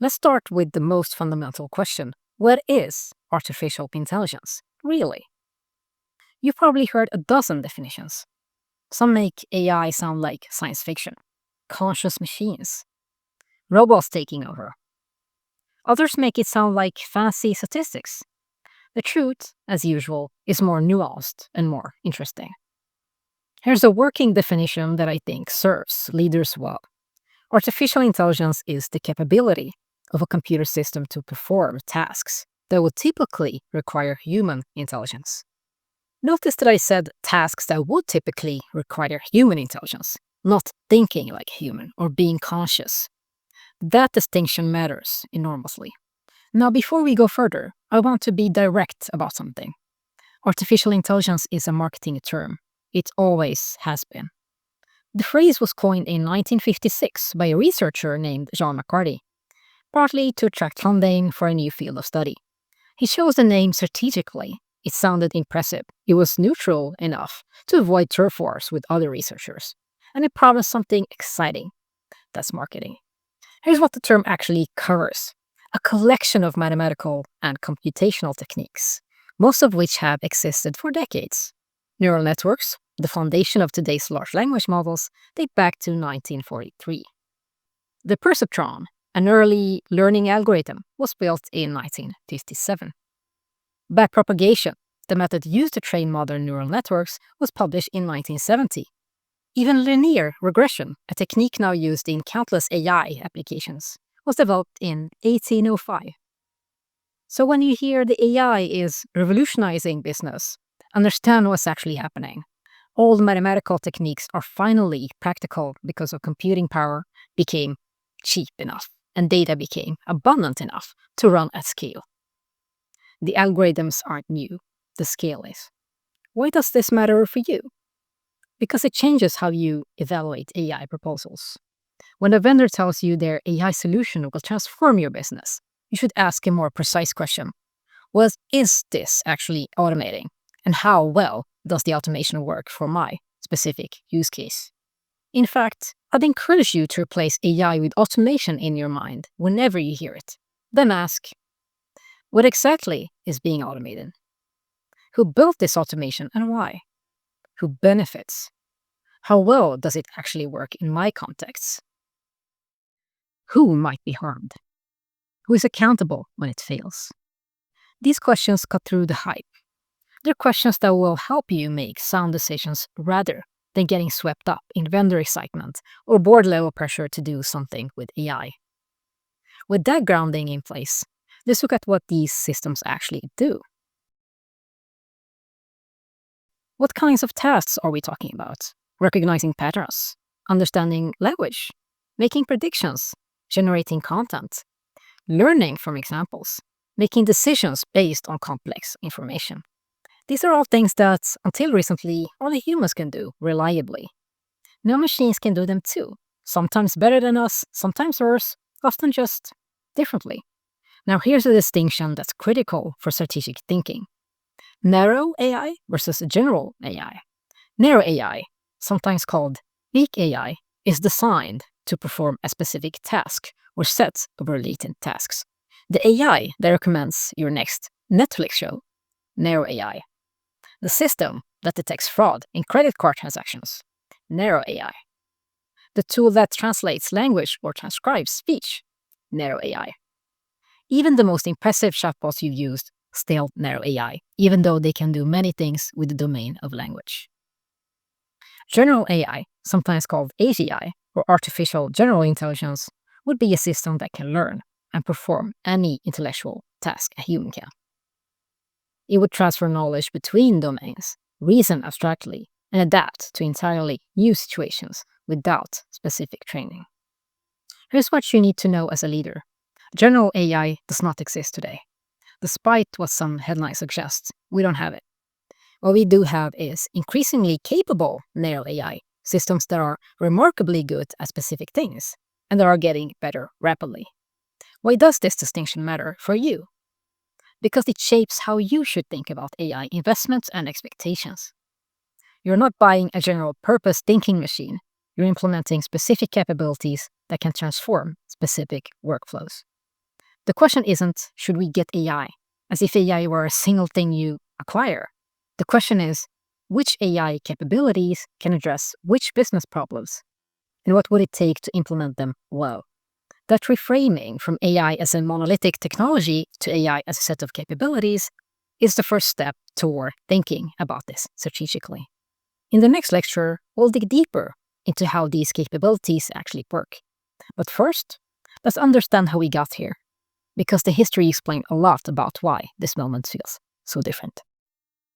Let's start with the most fundamental question. What is artificial intelligence, really? You've probably heard a dozen definitions. Some make AI sound like science fiction, conscious machines, robots taking over. Others make it sound like fancy statistics. The truth, as usual, is more nuanced and more interesting. Here's a working definition that I think serves leaders well. Artificial intelligence is the capability of a computer system to perform tasks that would typically require human intelligence. Notice that I said tasks that would typically require human intelligence, not thinking like human or being conscious. That distinction matters enormously. Now, before we go further, I want to be direct about something. Artificial intelligence is a marketing term. It always has been. The phrase was coined in 1956 by a researcher named John McCarthy, partly to attract funding for a new field of study. He chose the name strategically. It sounded impressive. It was neutral enough to avoid turf wars with other researchers. And it promised something exciting. That's marketing. Here's what the term actually covers: a collection of mathematical and computational techniques, most of which have existed for decades. Neural networks, the foundation of today's large language models, date back to 1943. The perceptron, an early learning algorithm, was built in 1957. Backpropagation, the method used to train modern neural networks, was published in 1970. Even linear regression, a technique now used in countless AI applications, was developed in 1805. So when you hear the AI is revolutionizing business, understand what's actually happening. Old mathematical techniques are finally practical because of computing power became cheap enough and data became abundant enough to run at scale. The algorithms aren't new, the scale is. Why does this matter for you? Because it changes how you evaluate AI proposals. When a vendor tells you their AI solution will transform your business, you should ask a more precise question. What is this actually automating? And how well does the automation work for my specific use case? In fact, I'd encourage you to replace AI with automation in your mind whenever you hear it. Then ask, what exactly is being automated? Who built this automation and why? Who benefits? How well does it actually work in my contexts? Who might be harmed? Who is accountable when it fails? These questions cut through the hype. They're questions that will help you make sound decisions rather than getting swept up in vendor excitement or board level pressure to do something with AI. With that grounding in place, let's look at what these systems actually do. What kinds of tasks are we talking about? Recognizing patterns, understanding language, making predictions, generating content, learning from examples, making decisions based on complex information. These are all things that, until recently, only humans can do reliably. Now machines can do them too, sometimes better than us, sometimes worse, often just differently. Now here's a distinction that's critical for strategic thinking. Narrow AI versus general AI. Narrow AI, sometimes called weak AI, is designed to perform a specific task or set of related tasks. The AI that recommends your next Netflix show, narrow AI. The system that detects fraud in credit card transactions, narrow AI. The tool that translates language or transcribes speech, narrow AI. Even the most impressive chatbots you've used still narrow AI, even though they can do many things with the domain of language. General AI, sometimes called AGI, or artificial general intelligence, would be a system that can learn and perform any intellectual task a human can. It would transfer knowledge between domains, reason abstractly, and adapt to entirely new situations without specific training. Here's what you need to know as a leader. General AI does not exist today. Despite what some headlines suggest, we don't have it. What we do have is increasingly capable narrow AI, systems that are remarkably good at specific things, and that are getting better rapidly. Why does this distinction matter for you? Because it shapes how you should think about AI investments and expectations. You're not buying a general purpose thinking machine. You're implementing specific capabilities that can transform specific workflows. The question isn't, should we get AI? As if AI were a single thing you acquire. The question is, which AI capabilities can address which business problems? And what would it take to implement them well? That reframing from AI as a monolithic technology to AI as a set of capabilities is the first step toward thinking about this strategically. In the next lecture, we'll dig deeper into how these capabilities actually work. But first, let's understand how we got here, because the history explains a lot about why this moment feels so different.